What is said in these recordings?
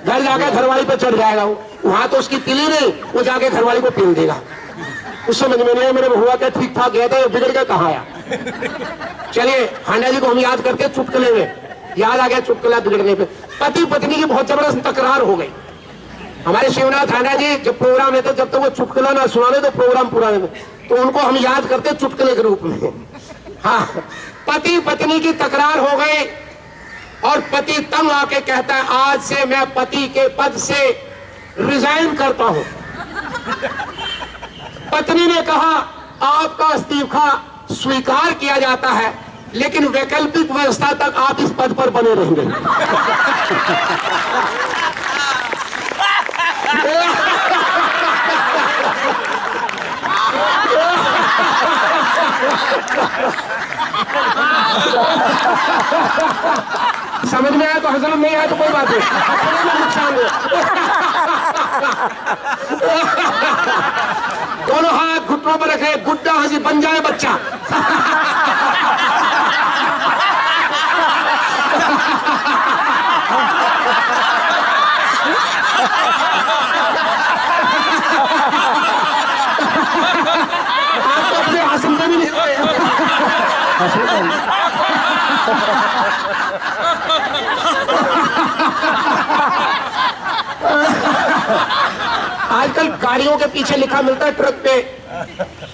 घर जाके घरवाली पे चढ़ जाएगा वो, वहां तो उसकी तिली नहीं, वो जाके घरवाली को पीन देगा। उस समझ में नहीं है, मेरे हुआ क्या ठीक ठाक गया था, बिगड़ के कहाँ आया। चलिए हांडा जी को हम याद करते चुटकुले में, याद आ गया चुटकुला बिगड़ने पे। पति पत्नी की बहुत जबरदस्त तकरार हो गई। हमारे शिवनाथ हांडा जी जब प्रोग्राम लेते, जब तक वो चुटकुला ना सुनाने तो प्रोग्राम पूरा नहीं, तो उनको हम याद करते चुटकुले के रूप में। हाँ, पति पत्नी की तकरार हो गई और पति तंग आके कहता है, आज से मैं पति के पद से रिजाइन करता हूं। पत्नी ने कहा, आपका इस्तीफा स्वीकार किया जाता है, लेकिन वैकल्पिक व्यवस्था तक आप इस पद पर बने रहेंगे। समझ में आया तो हंसना, नहीं आया तो कोई बात नहीं, नुकसान दोनों हाथ घुटनों पर रखे, गुड्डा हंसी बन जाए बच्चा। आप तो अपने हंसने भी नहीं आजकल गाड़ियों के पीछे लिखा मिलता है ट्रक पे,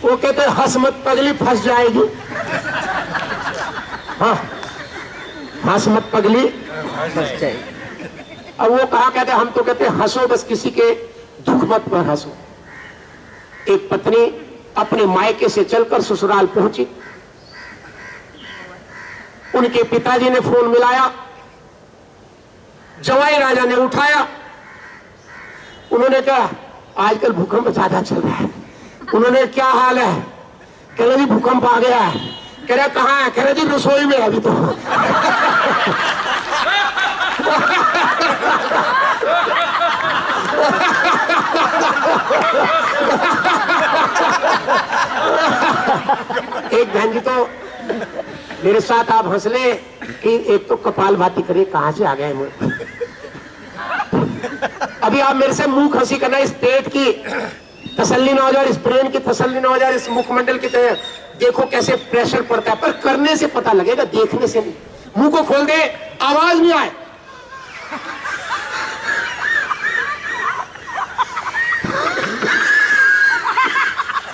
वो कहते हैं हंस मत पगली फंस जाएगी। हाँ, हंस मत पगली फंस जाएगी। अब वो कहा कहते, हम तो कहते हैं हंसो, बस किसी के दुख मत पर हंसो। एक पत्नी अपने मायके से चलकर ससुराल पहुंची, उनके पिताजी ने फोन मिलाया, जवाई राजा ने उठाया, उन्होंने कहा आजकल भूकंप ज्यादा चल रहा है। उन्होंने क्या हाल है, कह रहे जी भूकंप आ गया है। कह रहे कहाँ है, कह रहे जी रसोई में अभी तो। एक बहन जी तो मेरे साथ आप हंस ले कि एक तो कपाल भाती करिए, कहां से आ गए मुझे। अभी आप मेरे से मुंह खसी करना, इस पेट की तसल्ली ना हो जाए, इस ब्रेन की तसल्ली ना हो जाए, इस मुखमंडल की तरह देखो कैसे प्रेशर पड़ता है, पर करने से पता लगेगा, देखने से नहीं। मुंह को खोल दे, आवाज नहीं आए।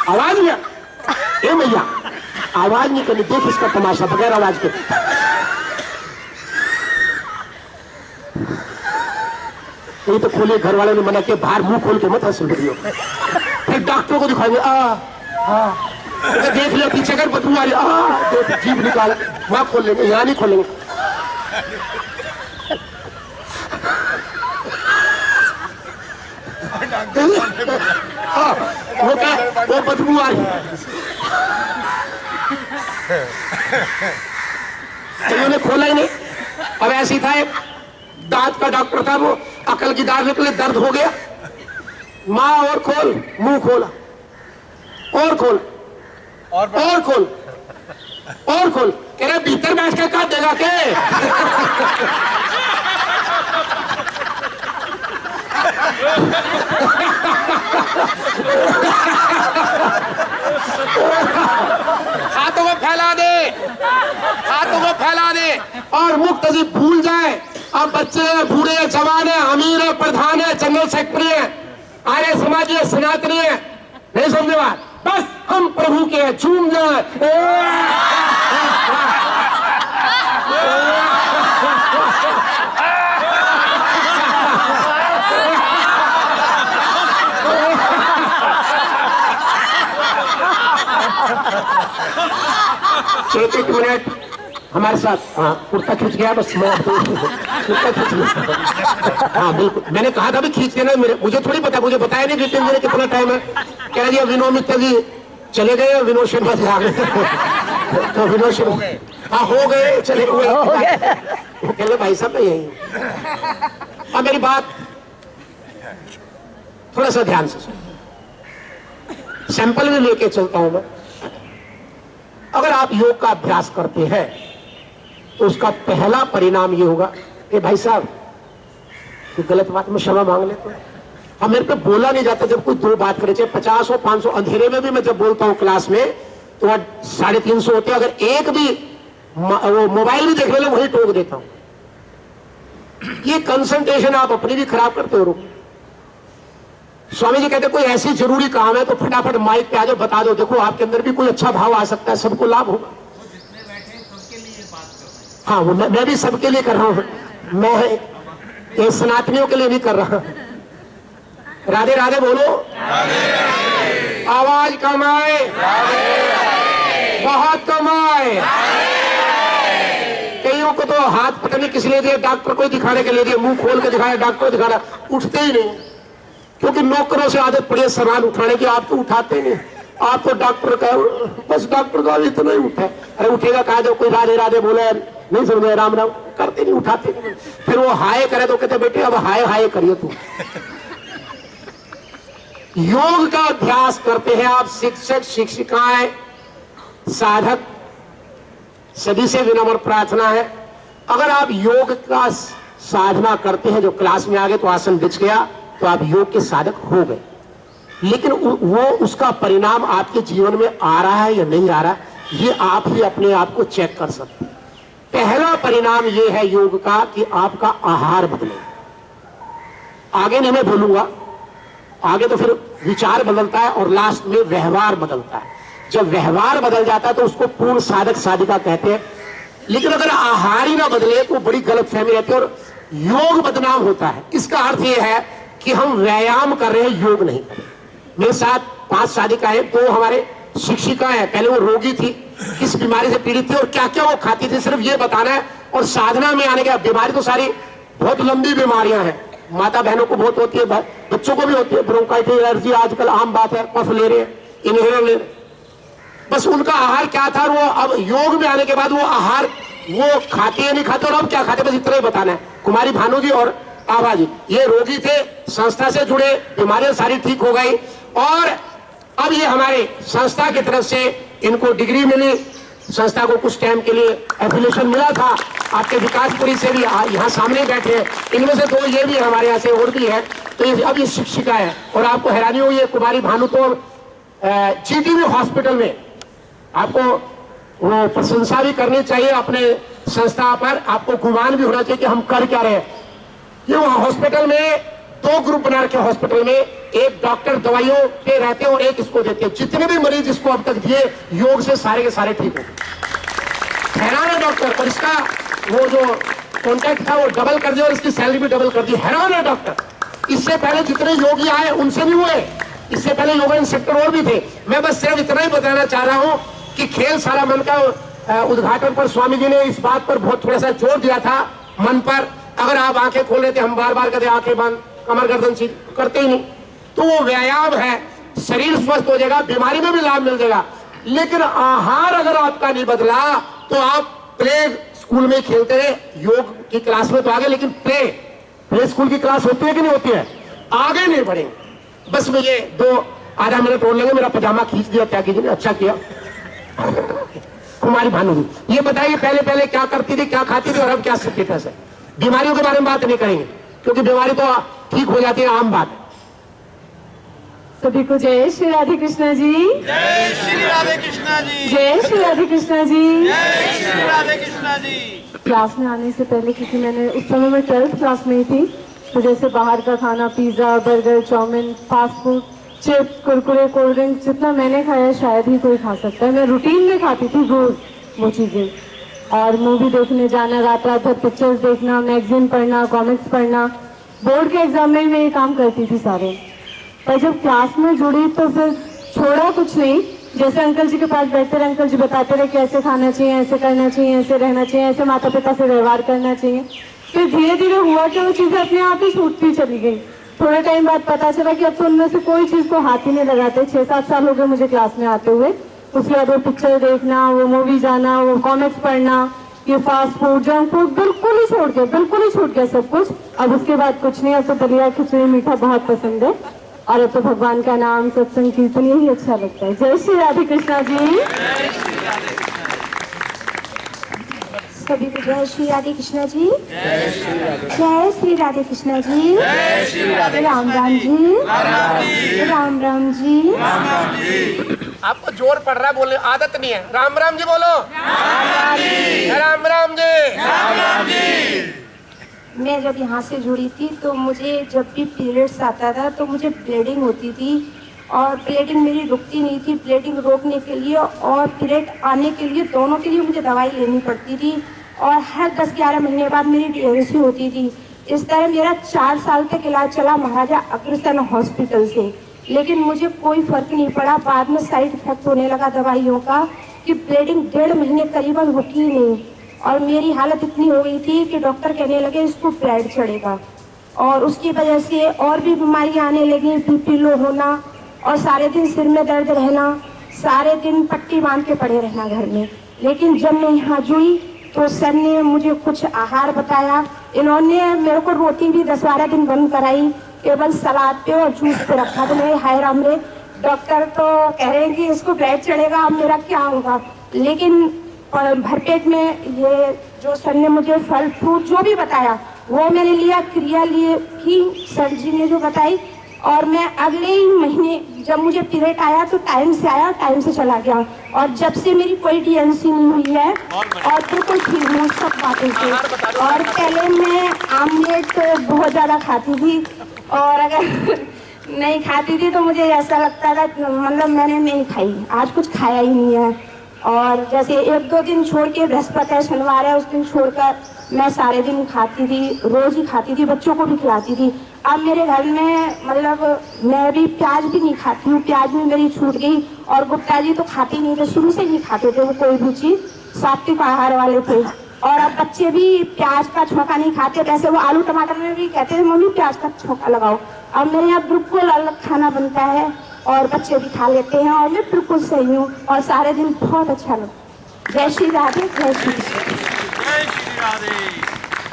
आवाज नहीं आए, ए भैया आवाज नहीं करनी, देख इसका तमाशा बगैर आवाज के। ये तो खोले, घर वालों ने मना किया, बाहर मुंह खोल के मत हंस वीडियो। फिर डॉक्टर को दिखाएंगे, देख लिया पीछे कर बदबू आ रही, जीभ निकाल, वहां खोल लेंगे, यहाँ नहीं खोलेंगे। वो क्या, वो बदबू आ रही। उन्होंने खोला ही नहीं। अब ऐसी था, एक दांत का डॉक्टर था, वो अकल की दांत निकले, दर्द हो गया, माँ और खोल, मुंह खोला, और खोल, और खोल, और खोल। कह रहे भीतर बैठ के काट देगा के। हाथों को फैला दे, हाथों को फैला दे, और मुक्त जी भूल जाए। अब बच्चे हैं, बूढ़े हैं, जवान है, अमीर है, प्रधान है, जनरल सेक्रेटरी है, आर्य समाजी है, सनातनी है, नहीं समझे बात, बस हम प्रभु के झूम जाए। एक मिनट हमारे साथ, हाँ कुर्ता खींच गया, बस मैं कुर्ता खींच गया। हाँ बिल्कुल, मैंने कहा था भी खींच देना, मेरे मुझे थोड़ी पता, मुझे बताया नहीं कि मेरे कितना टाइम है। कह रही है विनोद मित्तर जी चले गए, विनोद शर्मा जी आ गए। तो विनोद शर्मा, हाँ हो गए, चले गए। वो कह रहे भाई साहब मैं यही। अब मेरी बात थोड़ा सा ध्यान से सुनो, सैंपल में लेके चलता हूं मैं। अगर आप योग का अभ्यास करते हैं तो उसका पहला परिणाम ये होगा कि भाई साहब तो गलत बात में क्षमा मांग लेते हैं। अब मेरे पे बोला नहीं जाता जब कोई दो बात करे, चाहे 50 हो 500, अंधेरे में भी मैं जब बोलता हूँ क्लास में तो 350 होते हैं, अगर एक भी वो मोबाइल भी देखने लगे वही टोक देता हूँ। ये कंसंट्रेशन आप अपनी भी खराब करते हो। स्वामी जी कहते कोई ऐसी जरूरी काम है तो फटाफट माइक पे आ जाओ, बता दो, देखो आपके अंदर भी कोई अच्छा भाव आ सकता है, सबको लाभ होगा। जितने बैठे सबके लिए बात कर रहे हैं। हाँ, वो मैं भी सबके लिए कर रहा हूँ, मैं ये सनातनियों के लिए नहीं कर रहा। राधे राधे बोलो, आवाज कम आए, बहुत कम आए। कईयों को तो हाथ पता नहीं किस लिए दिए, डॉक्टर को दिखाने के लिए दिए, मुंह खोल के दिखाया, डॉक्टर को दिखाना, उठते ही नहीं, क्योंकि नौकरों से आदत पड़ी है सामान उठाने की। आप तो उठाते नहीं, आप तो डॉक्टर का बस डॉक्टर का इतना ही उठा। अरे उठेगा कहा जो कोई राधे राधे बोले नहीं समझे, राम राम करते नहीं, उठाते नहीं। फिर वो हाय करे तो कहते बेटे अब हाय हाय करिए तू। योग का अभ्यास करते हैं आप, शिक्षक शिक्षिकाएं साधक सभी से विनम्र प्रार्थना है, अगर आप योग का साधना करते हैं, जो क्लास में आ गए तो आसन बिछ गया तो आप योग के साधक हो गए, लेकिन वो उसका परिणाम आपके जीवन में आ रहा है या नहीं आ रहा, ये आप ही अपने आप को चेक कर सकते हैं। पहला परिणाम ये है योग का कि आपका आहार बदले। आगे नहीं मैं बोलूंगा, आगे तो फिर विचार बदलता है और लास्ट में व्यवहार बदलता है। जब व्यवहार बदल जाता है तो उसको पूर्ण साधक साधिका कहते हैं। लेकिन अगर आहार ही ना बदले तो बड़ी गलतफहमी रहती है और योग बदनाम होता है। इसका अर्थ यह है कि हम व्यायाम कर रहे हैं, योग नहीं कर रहे। मेरे साथ 5 साधिकाएं, 2 हमारे शिक्षिका है, पहले वो रोगी थी, किस बीमारी से पीड़ित थी और क्या क्या वो खाती थी, सिर्फ ये बताना है। और साधना में आने के बाद बीमारी तो सारी बहुत लंबी बीमारियां हैं, माता बहनों को बहुत होती है, बच्चों को भी होती है, ब्रोंकाइटिस, एलर्जी आजकल आम बात है, कफ ले रहे हैं, इनहेलर ले रहे। बस उनका आहार क्या था, वो अब योग में आने के बाद वो आहार वो खाते या नहीं खाते और अब क्या खाते, बस इतना ही बताना है। कुमारी भानु जी और आभा जी ये रोगी थे, संस्था से जुड़े, बीमारियां सारी ठीक हो गई और अब ये हमारे संस्था की तरफ से इनको डिग्री मिली। संस्था को कुछ टाइम के लिए एफिलिएशन मिला था, आपके विकासपुरी से भी यहाँ सामने बैठे हैं, इनमें से 2 ये भी हमारे यहाँ से और भी है। तो अब ये शिक्षिका है और आपको हैरानी हुई है, कुमारी भानु तो जीटीबी हॉस्पिटल में, आपको वो प्रशंसा भी करनी चाहिए अपने संस्था पर, आपको गुमान भी होना चाहिए कि हम कर क्या रहे हैं। ये हॉस्पिटल में 2 ग्रुप बना रखे हॉस्पिटल में, एक डॉक्टर दवाइयों पे रहते हैं और एक इसको देते हैं। जितने भी मरीज इसको अब तक दिए योग से सारे के सारे ठीक हो गए। हैरान है डॉक्टर, और इसका वो जो कॉन्ट्रैक्ट था वो डबल कर दिया और इसकी सैलरी भी डबल कर दी। हैरान है डॉक्टर। इससे पहले जितने योगी आए उनसे भी हुए, इससे पहले योगा इंस्ट्रक्टर और भी थे। मैं बस सिर्फ इतना ही बताना चाह रहा हूँ कि खेल सारा मन का उद्घाटन पर स्वामी जी ने इस बात पर बहुत थोड़ा सा जोर दिया था, मन पर। अगर आप आंखें खोल लेते, हम बार बार कहते आंखें बंद, कमर गर्दन सीध, करते ही नहीं। तो वो व्यायाम है, शरीर स्वस्थ हो जाएगा, बीमारी में भी लाभ मिल जाएगा। लेकिन आहार अगर आपका नहीं बदला तो आप प्ले स्कूल में खेलते रहे, योग की क्लास में तो आगे, लेकिन प्ले स्कूल की क्लास होती है कि नहीं होती है, आगे नहीं बढ़ेंगे। बस मुझे 2 आधा मिनट और लगे, मेरा पजामा खींच दिया त्यागी जी ने, अच्छा किया। कुमारी भानु जी ये बताइए पहले पहले क्या करती थी, क्या खाती थी और अब क्या स्टेटस है। बीमारियों के बारे में बात नहीं करेंगे क्योंकि बीमारी तो ठीक हो जाती है, आम बात है। सभी को जय श्री राधे कृष्णा जी, जय श्री राधे कृष्णा जी, जय श्री राधे कृष्णा जी, जय श्री राधे कृष्णा जी। क्लास में आने से पहले, क्योंकि मैंने उस समय में 12th क्लास में ही थी, तो जैसे बाहर का खाना, pizza, burger, chowmein, fast food, chips, Kurkure, cold drink, जितना मैंने खाया शायद ही कोई खा सकता है। मैं रूटीन में खाती थी रोज वो चीजें, और मूवी देखने जाना, रात रात भर पिक्चर्स देखना, मैगजीन पढ़ना, कॉमिक्स पढ़ना, बोर्ड के एग्जाम में मैं ये काम करती थी सारे। पर जब क्लास में जुड़ी तो फिर छोड़ा कुछ नहीं, जैसे अंकल जी के पास बैठते रहे, अंकल जी बताते रहे कि ऐसे खाना चाहिए, ऐसे करना चाहिए, ऐसे रहना चाहिए, ऐसे माता पिता से व्यवहार करना चाहिए। फिर धीरे धीरे हुआ कि वो चीजें अपने आप ही छूटती चली गई। थोड़े टाइम बाद पता चला कि अब तो उनमें से कोई चीज को हाथ ही नहीं लगाते। 6-7 साल हो गए मुझे क्लास में आते हुए। उसके बाद वो पिक्चर देखना, वो मूवी जाना, वो कॉमिक्स पढ़ना, ये फास्ट फूड, जंक फूड बिल्कुल ही छूट गया सब कुछ। अब उसके बाद कुछ नहीं, अब तो दलिया खिचड़ी मीठा बहुत पसंद है, और अब तो भगवान का नाम, सत्संग, कीर्तन यही अच्छा लगता है। जय श्री राधे कृष्णा जी। सभी को जय श्री राधे कृष्णा जी। जय श्री राधे कृष्णा जी। राम राम जी। राम राम जी। आपको जोर पड़ रहा है बोलने, आदत नहीं है। राम राम जी बोलो। राम राम जी। मैं जब यहाँ से जुड़ी थी तो मुझे जब भी पीरियड्स आता था तो मुझे ब्लीडिंग होती थी और ब्लीडिंग मेरी रुकती नहीं थी। ब्लीडिंग रोकने के लिए और पीरियड आने के लिए, दोनों के लिए मुझे दवाई लेनी पड़ती थी और हर 10-11 महीने बाद मेरी DNC होती थी। इस तरह मेरा 4 साल तक इलाज चला महाराजा अग्रसेन हॉस्पिटल से, लेकिन मुझे कोई फर्क नहीं पड़ा। बाद में साइड इफेक्ट होने लगा दवाइयों का कि ब्लीडिंग 1.5 महीने करीबन रुकी ही नहीं और मेरी हालत इतनी हो गई थी कि डॉक्टर कहने लगे इसको ब्लड चढ़ेगा और उसकी वजह से और भी बीमारियां आने लगी, BP लो होना और सारे दिन सिर में दर्द रहना, सारे दिन पट्टी बांध के पड़े रहना घर में। लेकिन जब मैं यहाँ जुड़ी तो सर ने मुझे कुछ आहार बताया। इन्होंने मेरे को रोटी भी 10-12 दिन बंद कराई, केवल सलाद पे और जूस पे रखा। तो मेरे हाय राम रे, डॉक्टर तो कह रहे हैं कि इसको ब्लड चढ़ेगा, अब मेरा क्या होगा। लेकिन भरपेट में ये जो सर ने मुझे फल फ्रूट जो भी बताया वो मैंने लिया, क्रिया लिए की सर जी ने जो बताई और मैं अगले ही महीने जब मुझे पीरियड आया तो टाइम से आया, टाइम से चला गया और जब से मेरी कोई DNC नहीं हुई है और बिल्कुल ठीक हूँ सब बातें से। और पहले मैं आमलेट बहुत ज़्यादा खाती थी और अगर नहीं खाती थी तो मुझे ऐसा लगता था मतलब मैंने नहीं खाई, आज कुछ खाया ही नहीं है। और जैसे 1-2 दिन छोड़ के बृहस्पति है, शनिवार है, उस दिन छोड़कर मैं सारे दिन खाती थी, रोज ही खाती थी, बच्चों को भी खिलाती थी। अब मेरे घर में मतलब मैं भी प्याज भी नहीं खाती हूँ, प्याज भी मेरी छूट गई और गुप्ता जी तो खाते नहीं थे, शुरू से नहीं खाते थे वो कोई भी चीज़, सात्विक आहार वाले थे। और अब बच्चे भी प्याज का छौंका नहीं खाते, वैसे वो आलू टमाटर में भी कहते थे मम्मी प्याज का छौंका लगाओ। अब मेरे यहाँ बिल्कुल अलग खाना बनता है और बच्चे भी खा लेते हैं और मैं बिल्कुल सही हूँ और सारे दिन बहुत अच्छा लगता। जय श्री राधे, जय श्री राधे।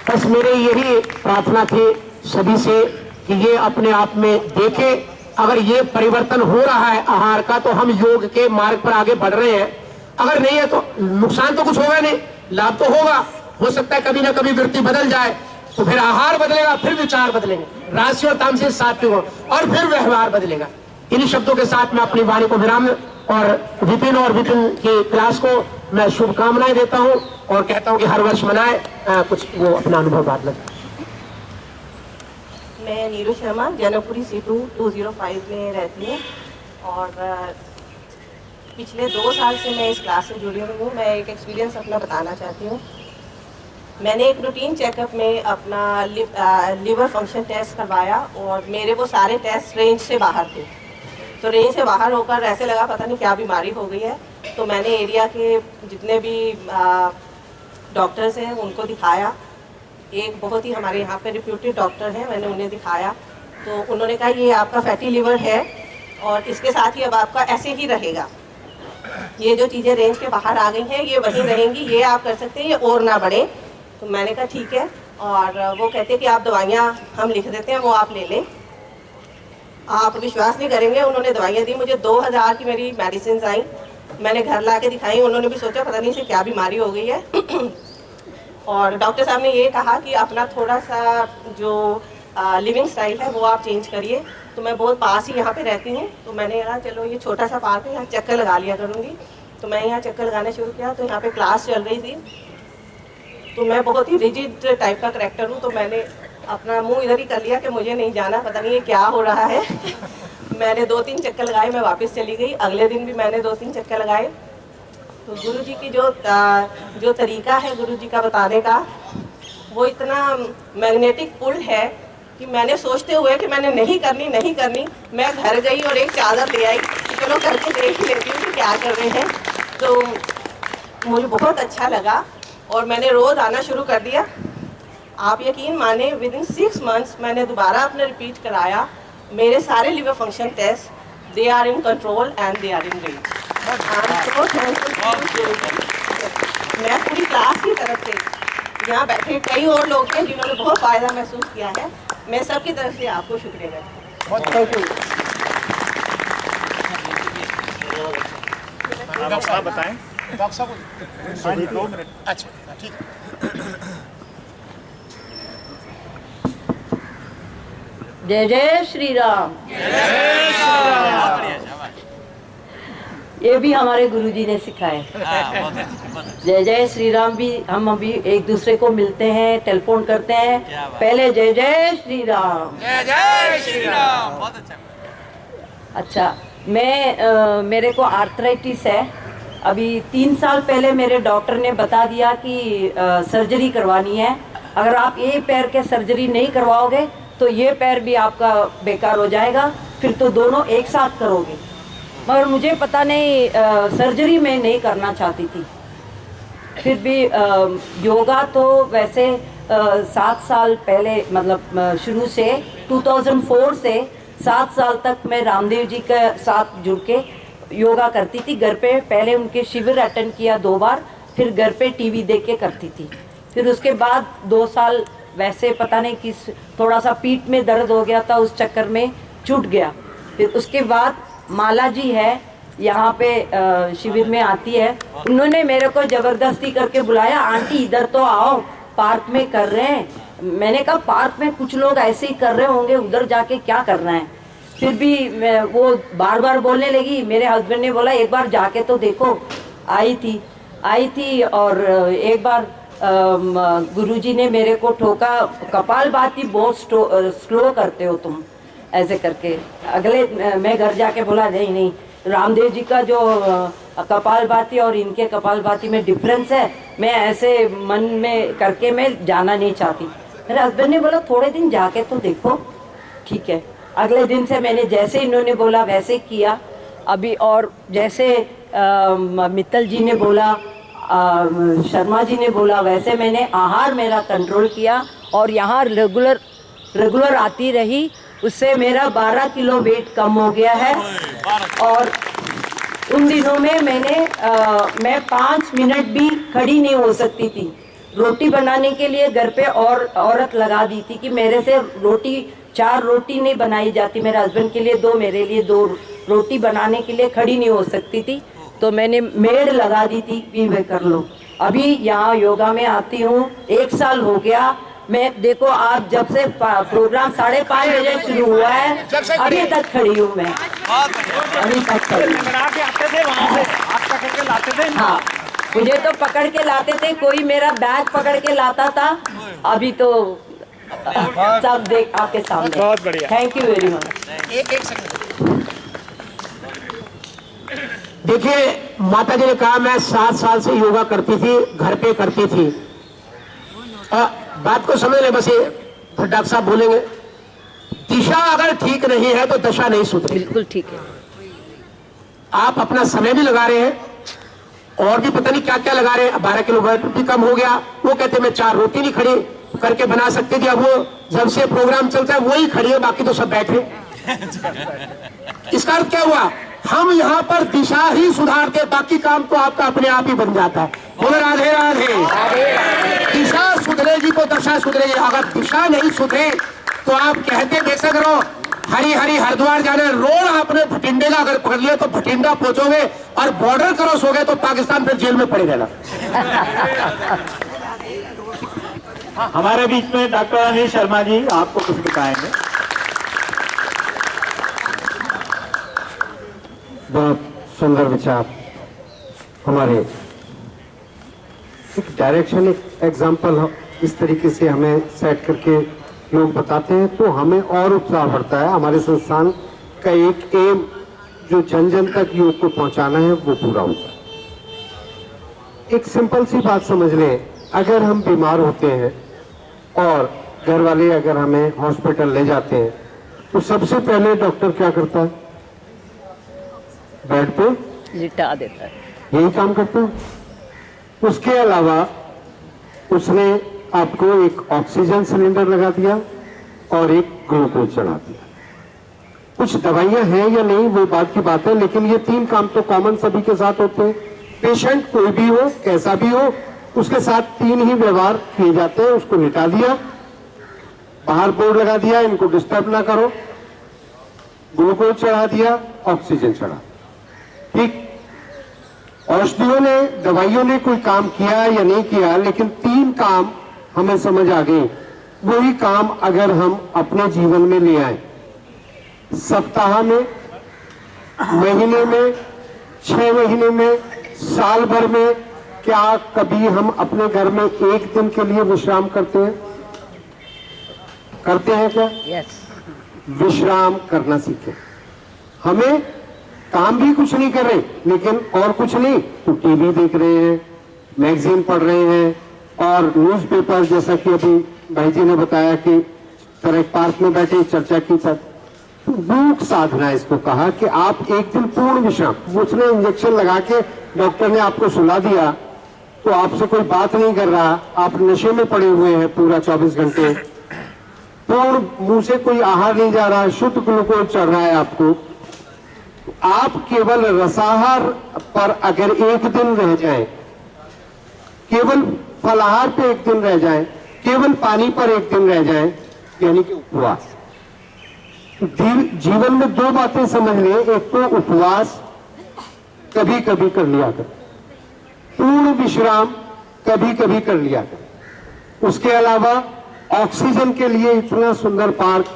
बस मेरे यही प्रार्थना थी सभी से कि ये अपने आप में देखे, अगर ये परिवर्तन हो रहा है आहार का तो हम योग के मार्ग पर आगे बढ़ रहे हैं। अगर नहीं है तो नुकसान तो कुछ होगा नहीं, लाभ तो होगा। हो सकता है कभी ना कभी वृत्ति बदल जाए तो फिर आहार बदलेगा, फिर विचार बदलेंगे, राशि और तामसिक सात्विक और फिर व्यवहार बदलेगा। इन्हीं शब्दों के साथ मैं अपनी वाणी को विराम और विपिन की क्लास को मैं शुभकामनाएं देता हूं और कहता हूं कि हर वर्ष मनाए, कुछ वो अपना अनुभव बात लगे। मैं नीरू शर्मा जनकपुरी C2 205 में रहती हूँ और पिछले 2 साल से मैं इस क्लास से जुड़ी हुई हूँ। मैं एक एक्सपीरियंस अपना बताना चाहती हूँ। मैंने एक रूटीन चेकअप में अपना लीवर फंक्शन टेस्ट करवाया और मेरे वो सारे टेस्ट रेंज से बाहर थे। तो रेंज से बाहर होकर ऐसे लगा पता नहीं क्या बीमारी हो गई है। तो मैंने एरिया के जितने भी डॉक्टर्स हैं उनको दिखाया। एक बहुत ही हमारे यहाँ पे रिप्यूटेड डॉक्टर हैं, मैंने उन्हें दिखाया तो उन्होंने कहा ये आपका फैटी लीवर है और इसके साथ ही अब आपका ऐसे ही रहेगा, ये जो चीज़ें रेंज के बाहर आ गई हैं ये वहीं रहेंगी, ये आप कर सकते हैं, ये और ना बढ़े। तो मैंने कहा ठीक है। और वो कहते हैं कि आप दवाइयाँ हम लिख देते हैं, वो आप ले लें। आप विश्वास नहीं करेंगे, उन्होंने दवाइयाँ दी मुझे। 2000 की मेरी मेडिसिन आई, मैंने घर ला के दिखाई। उन्होंने भी सोचा पता नहीं से क्या बीमारी हो गई है। और डॉक्टर साहब ने ये कहा कि अपना थोड़ा सा जो लिविंग स्टाइल है वो आप चेंज करिए। तो मैं बहुत पास ही यहाँ पे रहती हूँ, तो मैंने कहा चलो ये छोटा सा पार्क है, यहाँ चक्कर लगा लिया करूँगी। तो मैं यहाँ चक्कर लगाना शुरू किया तो यहाँ पे क्लास चल रही थी। तो मैं बहुत ही रिजिड टाइप का करैक्टर हूँ, तो मैंने अपना मुंह इधर ही कर लिया कि मुझे नहीं जाना, पता नहीं ये क्या हो रहा है। मैंने 2-3 चक्कर लगाए, मैं वापस चली गई। अगले दिन भी मैंने 2-3 चक्कर लगाए। तो गुरु जी की जो तरीका है गुरु जी का बताने का, वो इतना मैग्नेटिक पुल है कि मैंने सोचते हुए कि मैंने नहीं करनी, मैं घर गई और एक चादर ले आई कि चलो करके देख लेती हूँ कि क्या कर रहे हैं। तो मुझे बहुत अच्छा लगा और मैंने रोज़ आना शुरू कर दिया। आप यकीन माने विदिन 6 मंथ्स मैंने दोबारा अपने रिपीट कराया। मेरे सारे liver function test they are in control and they are in range. मैं पूरी क्लास की तरफ से, यहाँ बैठे कई और लोग हैं जिन्होंने बहुत फ़ायदा महसूस किया है। मैं सबकी तरफ से आपको शुक्रिया करती हूँ। डॉक्टर साहब बताएं। डॉक्टर साहब 2 मिनट। अच्छा ठीक है। जय जय श्री राम। ये भी हमारे गुरुजी ने सिखाए। जय जय श्री राम भी हम अभी एक दूसरे को मिलते हैं, टेलीफोन करते हैं, पहले जय जय श्री राम। जय जय श्री राम। बहुत अच्छा। अच्छा, मेरे को आर्थराइटिस है। अभी 3 साल पहले मेरे डॉक्टर ने बता दिया कि सर्जरी करवानी है। अगर आप ये पैर के सर्जरी नहीं करवाओगे तो ये पैर भी आपका बेकार हो जाएगा, फिर तो दोनों एक साथ करोगे। मगर मुझे पता नहीं, सर्जरी मैं नहीं करना चाहती थी। फिर भी योगा तो वैसे 7 साल पहले, मतलब शुरू से 2004 से 7 साल तक मैं रामदेव जी के साथ जुड़ के योगा करती थी घर पे। पहले उनके शिविर अटेंड किया 2 बार, फिर घर पे टीवी देख के करती थी। फिर उसके बाद 2 साल वैसे पता नहीं किस, थोड़ा सा पीठ में दर्द हो गया था, उस चक्कर में छूट गया। फिर उसके बाद माला जी है यहाँ पे शिविर में आती है, उन्होंने मेरे को जबरदस्ती करके बुलाया, आंटी इधर तो आओ, पार्क में कर रहे हैं। मैंने कहा पार्क में कुछ लोग ऐसे ही कर रहे होंगे, उधर जाके क्या करना है। फिर भी वो बार बार बोलने लगी। मेरे हस्बैंड ने बोला एक बार जाके तो देखो। आई थी और एक बार गुरुजी ने मेरे को ठोका, कपालभाति बहुत स्लो करते हो तुम, ऐसे करके। अगले मैं घर जाके बोला नहीं, रामदेव जी का जो कपालभाति और इनके कपालभाति में डिफरेंस है, मैं ऐसे मन में करके मैं जाना नहीं चाहती। मेरे हस्बैंड ने बोला थोड़े दिन जाके तो देखो। ठीक है, अगले दिन से मैंने जैसे इन्होंने बोला वैसे किया। अभी और जैसे मित्तल जी ने बोला, शर्मा जी ने बोला, वैसे मैंने आहार मेरा कंट्रोल किया और यहाँ रेगुलर आती रही। उससे मेरा 12 किलो वेट कम हो गया है। और उन दिनों में मैं 5 मिनट भी खड़ी नहीं हो सकती थी। रोटी बनाने के लिए घर पे और औरत लगा दी थी कि मेरे से 4 रोटी नहीं बनाई जाती। मेरे हस्बैंड के लिए 2, मेरे लिए 2 रोटी बनाने के लिए खड़ी नहीं हो सकती थी, तो मैंने मेड लगा दी थी कि वे कर लो। अभी यहाँ योगा में आती हूँ, 1 साल हो गया। मैं देखो, आप जब से प्रोग्राम 5:30 बजे शुरू हुआ है, अभी तक खड़ी हूँ मैं, अभी तक खड़ी हूँ। हाँ, मुझे तो पकड़ के लाते थे, कोई मेरा बैग पकड़ के लाता था। अभी तो सब देख आपके सामने। बहुत बढ़िया, थैंक यू वेरी मच। एक सेकंड देखिए, माता जी ने कहा मैं 7 साल से योगा करती थी, घर पे करती थी। बात को समझ ले, बस ये फिर डॉक्टर साहब बोलेंगे। दिशा अगर ठीक नहीं है तो दशा नहीं सुधरेगी। बिल्कुल ठीक है। आप अपना समय भी लगा रहे हैं और भी पता नहीं क्या क्या लगा रहे हैं। 12 किलो वेट भी कम हो गया। वो कहते मैं 4 रोटी नहीं खड़ी करके बना सकती थी, अब वो जब से प्रोग्राम चलता है वही खड़ी है, बाकी तो सब बैठे। इसका अर्थ क्या हुआ? हम यहाँ पर दिशा ही सुधारते, बाकी काम तो आपका अपने आप ही बन जाता है। बोलो राधे राधे। दिशा सुधरेगी तो दशा सुधरेगी। अगर दिशा नहीं सुधरे तो आप कहते कैसे करो, हरी हरी हरिद्वार जाने रोड आपने भटिंडे का अगर पकड़ लिया तो भटिंडा पहुंचोगे और बॉर्डर क्रॉस हो गए तो पाकिस्तान फिर जेल में पड़े रहना। हमारे बीच में डॉक्टर अनिल शर्मा जी आपको कुछ बताएंगे। बहुत सुंदर विचार, हमारे एक डायरेक्शन, एक एग्जाम्पल इस तरीके से हमें सेट करके लोग बताते हैं तो हमें और उत्साह बढ़ता है। हमारे संस्थान का एक एम जो जन जन तक योग को पहुंचाना है वो पूरा होता है। एक सिंपल सी बात समझ लें, अगर हम बीमार होते हैं और घर वाले अगर हमें हॉस्पिटल ले जाते हैं तो सबसे पहले डॉक्टर क्या करता है? बेड पे लिटा देता है, यही काम करता है। उसके अलावा उसने आपको एक ऑक्सीजन सिलेंडर लगा दिया और एक ग्लूकोज चढ़ा दिया। कुछ दवाइयां हैं या नहीं वो बात की बात है, लेकिन ये 3 काम तो कॉमन सभी के साथ होते हैं। पेशेंट कोई भी हो, कैसा भी हो, उसके साथ 3 ही व्यवहार किए जाते हैं। उसको लिटा दिया, बाहर बोर्ड लगा दिया इनको डिस्टर्ब ना करो, ग्लूकोज चढ़ा दिया, ऑक्सीजन चढ़ा। ठीक, औषधियों ने, दवाइयों ने कोई काम किया या नहीं किया, लेकिन 3 तीन काम हमें समझ आ गए, वही काम अगर हम अपने जीवन में ले आए, सप्ताह में, महीने में, 6 महीने में, साल भर में, क्या कभी हम अपने घर में एक दिन के लिए विश्राम करते हैं? करते हैं क्या? विश्राम करना सीखें। हमें काम भी कुछ नहीं कर रहे, लेकिन और कुछ नहीं तो टीवी देख रहे हैं, मैगजीन पढ़ रहे हैं, और न्यूज़पेपर, जैसा कि अभी भाई जी ने बताया कि तरह पार्क में बैठे चर्चा की था, भूख साधना इसको कहा कि आप एक दिन पूर्ण विश्राम। उसने इंजेक्शन लगा के डॉक्टर ने आपको सुला दिया तो आपसे कोई बात नहीं कर रहा, आप नशे में पड़े हुए हैं पूरा 24 घंटे, पूर्ण मुंह से कोई आहार नहीं जा रहा है, शुद्ध ग्लूकोज चढ़ रहा है आपको, आप केवल रसाहार पर अगर एक दिन रह जाएं, केवल फलाहार पे एक दिन रह जाएं, केवल पानी पर एक दिन रह जाएं, यानी कि उपवास। जीवन में 2 बातें समझ लें, एक तो उपवास कभी कभी कर लिया कर, पूर्ण विश्राम कभी कभी कर लिया कर। उसके अलावा ऑक्सीजन के लिए इतना सुंदर पार्क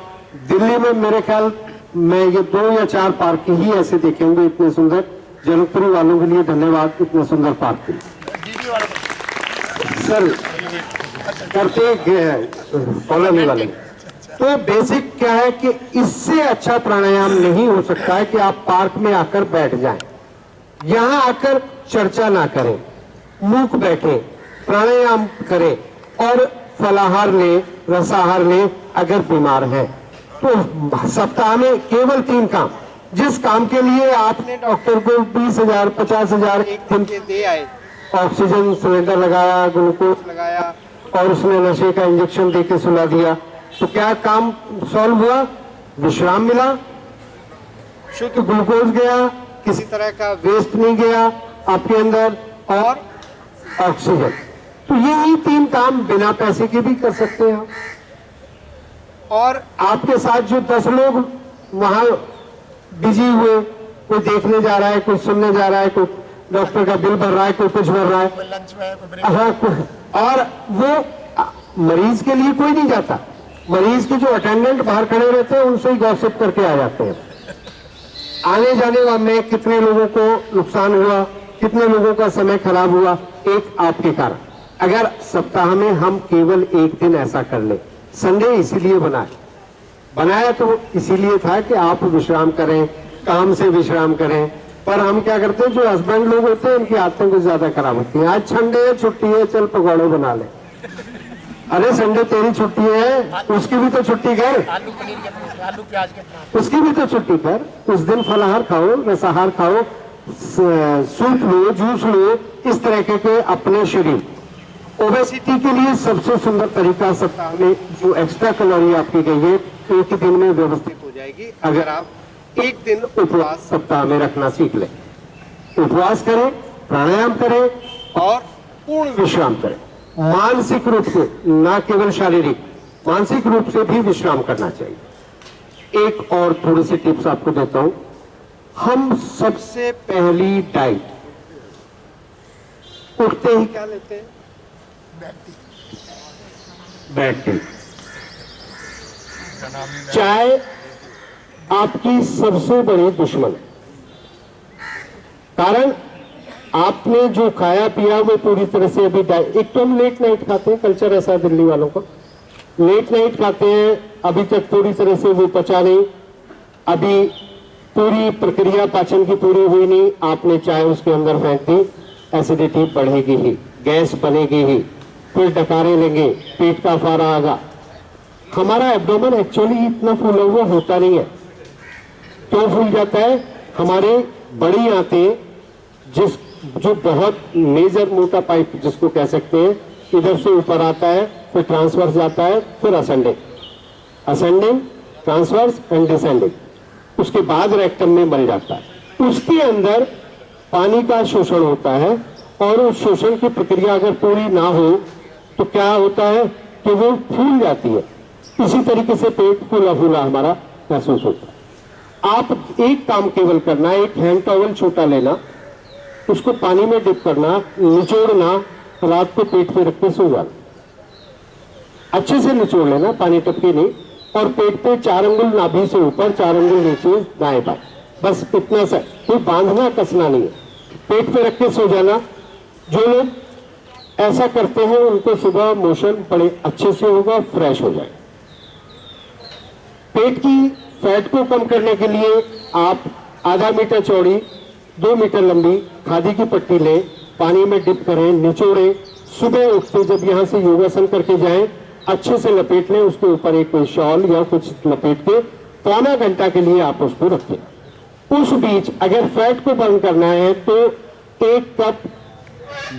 दिल्ली में, मेरे ख्याल में ये 2 या 4 पार्क ही ऐसे देखेंगे इतने सुंदर। जनकपुरी वालों के लिए धन्यवाद इतने सुंदर पार्क के सर करते कॉलोनी वाले। तो बेसिक क्या है कि इससे अच्छा प्राणायाम नहीं हो सकता है कि आप पार्क में आकर बैठ जाएं, यहां आकर चर्चा ना करें, मूक बैठे, प्राणायाम करें और फलाहार लें, रसाहार लें। अगर बीमार हैं तो सप्ताह में केवल 3 काम, जिस काम के लिए आपने डॉक्टर को 20,000 50,000 एक दिन के दे आए, ऑक्सीजन सिलेंडर लगाया, ग्लूकोज लगाया और उसने नशे का इंजेक्शन देके सुला दिया, तो क्या काम सॉल्व हुआ? विश्राम मिला, शुद्ध ग्लूकोज गया, किसी तरह का वेस्ट नहीं गया आपके अंदर, और ऑक्सीजन। तो यही 3 काम बिना पैसे के भी कर सकते हैं आप। और आपके साथ जो 10 लोग वहां बिजी हुए, कोई देखने जा रहा है, कोई सुनने जा रहा है, कोई डॉक्टर का बिल भर रहा है, कोई कुछ भर रहा है, हाँ, और वो मरीज के लिए कोई नहीं जाता, मरीज के जो अटेंडेंट बाहर खड़े रहते हैं उनसे ही गॉसिप करके आ जाते हैं। आने जाने में कितने लोगों को नुकसान हुआ, कितने लोगों का समय खराब हुआ, एक आपके कारण। अगर सप्ताह में हम केवल एक दिन ऐसा कर ले, संडे इसीलिए बनाया तो इसीलिए था कि आप विश्राम करें, काम से विश्राम करें। पर हम क्या करते हैं, जो हस्बैंड लोग होते हैं उनकी आदतें कुछ ज्यादा खराब होती हैं। आज संडे है, छुट्टी है, चल पकौड़े बना ले। अरे संडे तेरी छुट्टी है, उसकी भी तो छुट्टी कर, आलू प्याज के उसकी भी तो छुट्टी कर। उस दिन फलाहार खाओ, रसाहार खाओ, सूप लो, जूस लो, इस तरह के अपने शरीर। ओबेसिटी के लिए सबसे सुंदर तरीका सप्ताह में जो एक्स्ट्रा कैलोरी आपकी गई है, एक दिन में व्यवस्थित हो जाएगी अगर आप एक दिन उपवास सप्ताह में रखना सीख लें। उपवास करें, प्राणायाम करें और पूर्ण विश्राम करें। मानसिक रूप से, ना केवल शारीरिक, मानसिक रूप से भी विश्राम करना चाहिए। एक और थोड़ी सी टिप्स आपको देता हूं। हम सबसे पहली डाइट, उठते ही क्या लेते हैं? बैठ टी। चाय आपकी सबसे बड़ी दुश्मन है, कारण आपने जो खाया पिया वो पूरी तरह से अभी एक तो हम लेट नाइट खाते हैं, कल्चर ऐसा है दिल्ली वालों का, लेट नाइट खाते हैं, अभी तक पूरी तरह से वो पचा नहीं, अभी पूरी प्रक्रिया पाचन की पूरी हुई नहीं, आपने चाय उसके अंदर फेंक दी, एसिडिटी बढ़ेगी ही, गैस बनेगी ही, फिर डकारे लेंगे, पेट का फारा आगा। हमारा एब्डोमेन एक्चुअली इतना फूला हुआ होता नहीं है। क्यों फूल जाता है? हमारे बड़ी आंतें, जो बहुत मेजर मोटा पाइप जिसको कह सकते हैं, इधर से ऊपर आता है, फिर ट्रांसवर्स जाता है, फिर असेंडिंग, ट्रांसवर्स एंड डिसेंडिंग, उसके बाद रेक्टम में बन जाता है। उसके अंदर पानी का शोषण होता है और उस शोषण की प्रक्रिया अगर पूरी ना हो तो क्या होता है कि वो फूल जाती है। इसी तरीके से पेट फूला फूला हमारा महसूस होता है। आप एक काम केवल करना है, एक हैंड टॉवल छोटा लेना, उसको पानी में डिप करना, निचोड़ना, रात को पेट पे रख के सो जाना। अच्छे से निचोड़ लेना, पानी टपके नहीं, और पेट पे 4 अंगुल नाभि से ऊपर, 4 अंगुल नीचे, दाएं बाएं, बस इतना सा, कोई बांधना कसना नहीं है। पेट पे रख के सो जाना। जो लोग ऐसा करते हैं उनको सुबह मोशन बड़े अच्छे से होगा, फ्रेश हो जाए। पेट की फैट को कम करने के लिए आप आधा मीटर चौड़ी 2 मीटर लंबी खादी की पट्टी लें, पानी में डिप करें, निचोड़ें, सुबह उठते जब यहाँ से योगासन करके जाएं अच्छे से लपेट लें, उसके ऊपर एक कोई शॉल या कुछ लपेट के पौना घंटा के लिए आप उसको रखें। उस बीच अगर फैट को बर्न करना है तो 1 कप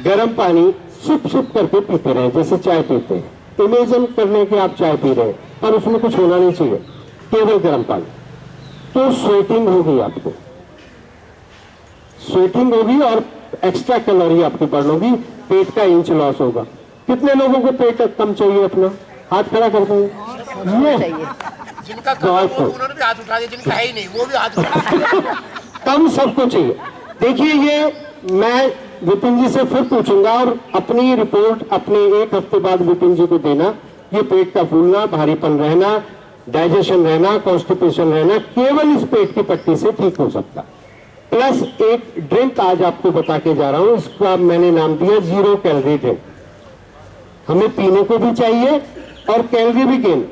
गर्म पानी सिप सिप करके पीते रहे, जैसे चाय पीते हैं। इमेजिन करने के आप चाय पी रहे हैं पर उसमें कुछ होना नहीं चाहिए, केवल गर्म पानी। तो स्वेटिंग होगी, आपको स्वेटिंग होगी और एक्स्ट्रा कैलोरी आपकी बर्न होगी, पेट का इंच लॉस होगा। कितने लोगों को पेट कम चाहिए? अपना हाथ खड़ा कर देंगे। जिनका कम है, उन्होंने भी हाथ उठा दिया, जिनका है ही नहीं वो भी हाथ उठा कम सबको चाहिए। देखिए, ये मैं विपिन जी से फिर पूछूंगा और अपनी रिपोर्ट अपने 1 हफ्ते बाद विपिन जी को देना। ये पेट का फूलना, भारीपन रहना, डाइजेशन रहना, कॉन्स्टिपेशन रहना, केवल इस पेट की पट्टी से ठीक हो सकता। प्लस एक ड्रिंक आज आपको बता के जा रहा हूं, इसका मैंने नाम दिया 0 कैलोरी ड्रिंक। हमें पीने को भी चाहिए और कैलोरी भी गेन।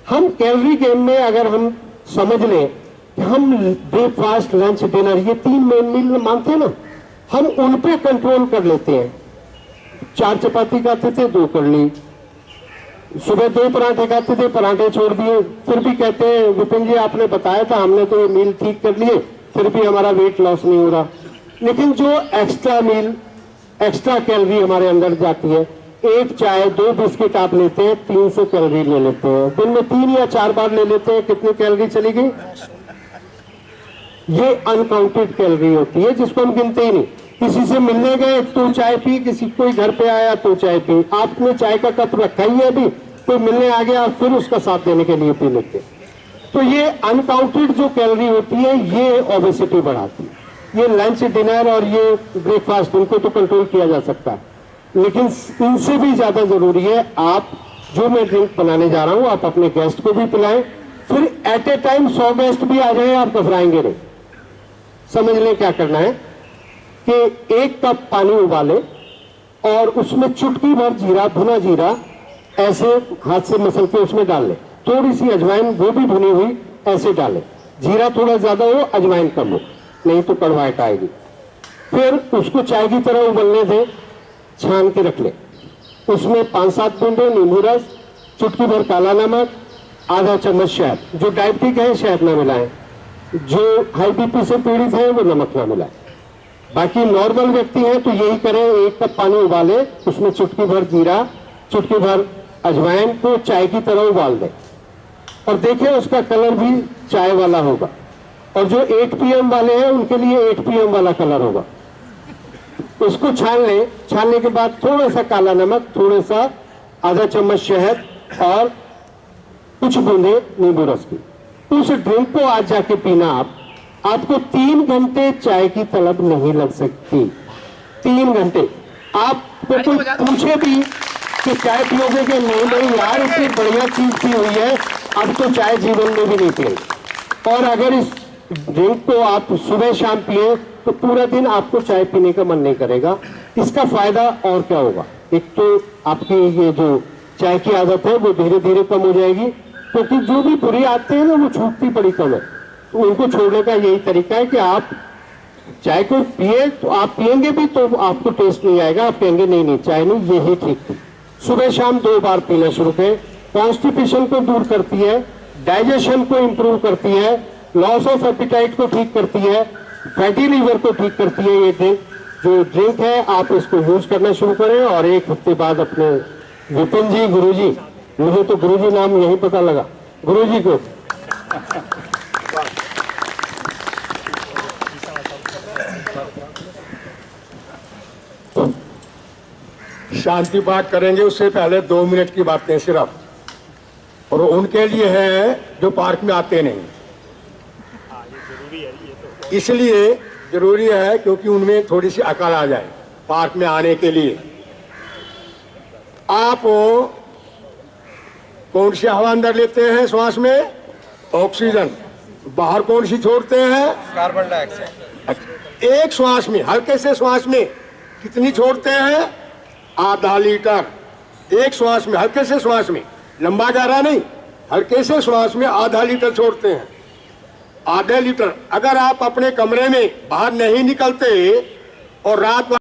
हम कैलोरी गेन में अगर हम समझ लें कि हम ब्रेकफास्ट, लंच, डिनर, ये 3 मेन मील मानते हैं ना, हम उन पे कंट्रोल कर लेते हैं। 4 चपाती खाते थे, 2 कर ली। सुबह 2 पराठे खाते थे, पराठे छोड़ दिए। फिर भी कहते हैं विपिन जी आपने बताया था, हमने तो ये मील ठीक कर लिए, फिर भी हमारा वेट लॉस नहीं हो रहा। लेकिन जो एक्स्ट्रा मील, एक्स्ट्रा कैलोरी हमारे अंदर जाती है, 1 चाय 2 बिस्किट आप लेते हैं, 300 कैलोरी ले लेते हैं। दिन में 3 या 4 बार ले लेते हैं, कितनी कैलोरी चली गई? ये अनकाउंटेड कैलोरी होती है जिसको हम गिनते ही नहीं। किसी से मिलने गए तो चाय पी, किसी कोई घर पे आया तो चाय पी, आपने चाय का कप रखा ही है, अभी कोई मिलने आ गया फिर उसका साथ देने के लिए पी लेते। तो ये अनकाउंटेड जो कैलोरी होती है ये ओबेसिटी बढ़ाती है। ये लंच, डिनर और ये ब्रेकफास्ट, इनको तो कंट्रोल किया जा सकता है, लेकिन इनसे भी ज्यादा जरूरी है आप जो मैं ड्रिंक बनाने जा रहा हूं आप अपने गेस्ट को भी पिलाएं। फिर एट ए टाइम 100 गेस्ट भी आ जाए, आप घबराएंगे नहीं। समझ लें क्या करना है कि 1 कप पानी उबाले और उसमें चुटकी भर जीरा, भुना जीरा ऐसे हाथ से मसल के उसमें डाल ले। थोड़ी सी अजवाइन, वो भी भुनी हुई, ऐसे डाले। जीरा थोड़ा ज्यादा हो, अजवाइन कम हो, नहीं तो कड़वाहट आएगी। फिर उसको चाय की तरह उबलने दें, छान के रख ले। उसमें 5-7 बूंदे नींबू रस, चुटकी भर काला नमक, आधा चम्मच शहद। जो डायबिटिक है शहद ना मिलाएं, जो हाई बीपी से पीड़ित है वो नमक ना मिलाएं। बाकी नॉर्मल व्यक्ति हैं तो यही करें, 1 कप पानी उबाले, उसमें चुटकी भर जीरा, चुटकी भर अजवाइन को चाय की तरह उबाल दें और देखें उसका कलर भी चाय वाला होगा। और जो 8 PM वाले हैं उनके लिए 8 PM वाला कलर होगा। उसको छान लें। छानने के बाद थोड़ा सा काला नमक, थोड़ा सा आधा चम्मच शहद और कुछ बूंदे नींबू रस की। उस ड्रिंक को आज जाके पीना आपको 3 घंटे चाय की तलब नहीं लग सकती। 3 घंटे। आपको कोई पूछे भी कि चाय पियोगे कि नहीं यार, इतनी बढ़िया चीज पी हुई है, अब तो चाय जीवन में भी नहीं पिएंगे। और अगर इस ड्रिंक को आप सुबह शाम पिए तो पूरा दिन आपको चाय पीने का मन नहीं करेगा। इसका फायदा और क्या होगा? एक तो आपकी ये जो चाय की आदत है वो धीरे धीरे कम हो जाएगी, क्योंकि जो भी बुरी आदतें हैं ना वो छूटती बड़ी कम है। तो उनको छोड़ने का यही तरीका है कि आप चाय को पिए, तो आप पिएंगे भी तो आपको टेस्ट नहीं आएगा, आप कहेंगे नहीं चाय नहीं, यही ठीक थी। सुबह शाम 2 बार पीना शुरू करें। कॉन्स्टिपेशन को दूर करती है, डाइजेशन को इंप्रूव करती है, लॉस ऑफ एपिटाइट को ठीक करती है, फैटी लीवर को ठीक करती है। ये ड्रिंक है आप इसको यूज करना शुरू करें और 1 हफ्ते बाद अपने विपिन जी, गुरुजी, मुझे तो गुरुजी नाम यही पता लगा, गुरुजी को शांति पाठ करेंगे। उससे पहले 2 मिनट की बातें सिर्फ, और उनके लिए है जो पार्क में आते नहीं, इसलिए जरूरी है क्योंकि उनमें थोड़ी सी अकल आ जाए पार्क में आने के लिए। आप कौन सी हवा अंदर लेते हैं श्वास में? ऑक्सीजन। बाहर कौन सी छोड़ते हैं? Carbon dioxide. एक श्वास में, हल्के से श्वास में कितनी छोड़ते हैं? आधा लीटर। एक श्वास में, हल्के से श्वास में, लंबा गहरा नहीं, हल्के से श्वास में आधा लीटर छोड़ते हैं। आधे लीटर। अगर आप अपने कमरे में बाहर नहीं निकलते और रात